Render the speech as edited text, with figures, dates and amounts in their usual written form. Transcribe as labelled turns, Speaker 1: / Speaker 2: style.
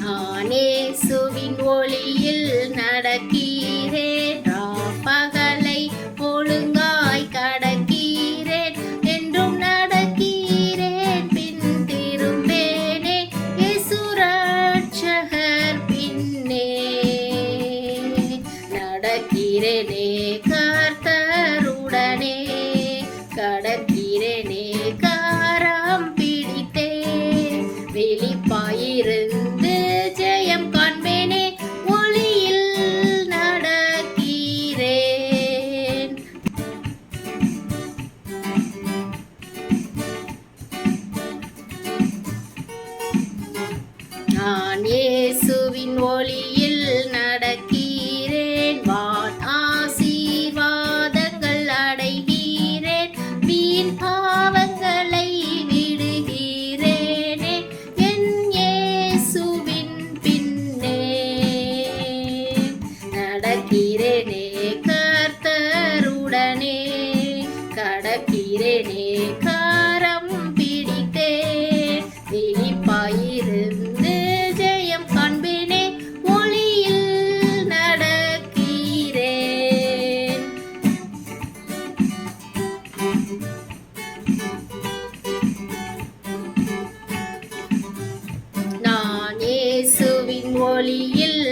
Speaker 1: இயேசுவின் ஒளியில் நடக்கிறேன், பகலை ஒழுங்காய் கடக்கிறேன், என்றும் நடக்கிறேன், பின் திரும்பேனே இயேசு ரட்சகர் பின்னே. நடக்கிறேனே கர்த்தருடனே, கடக்கிறேனே கரம் பிடித்தே, வெளிப்பாயிருந்து ஜெயம் காண்பேனே, ஒளியில் நடக்கிறேன். நான் இயேசுவின் ஒளியில் நடக்கிறேன், வான் ஆசீர்வாதங்கள் அடைகிறேன், வீண் பாவங்களை விடுகிறேனே என் இயேசுவின் பின்னே. நடக்கிறேனே கர்த்தருடனே, கடக்கிறேனே கரம் பிடித்தே, விழிப்பாயிருந்து ஜெயம் காண்பேனே, ஒளியில் நடக்கிறேன். நான் இயேசுவின் ஒளியில்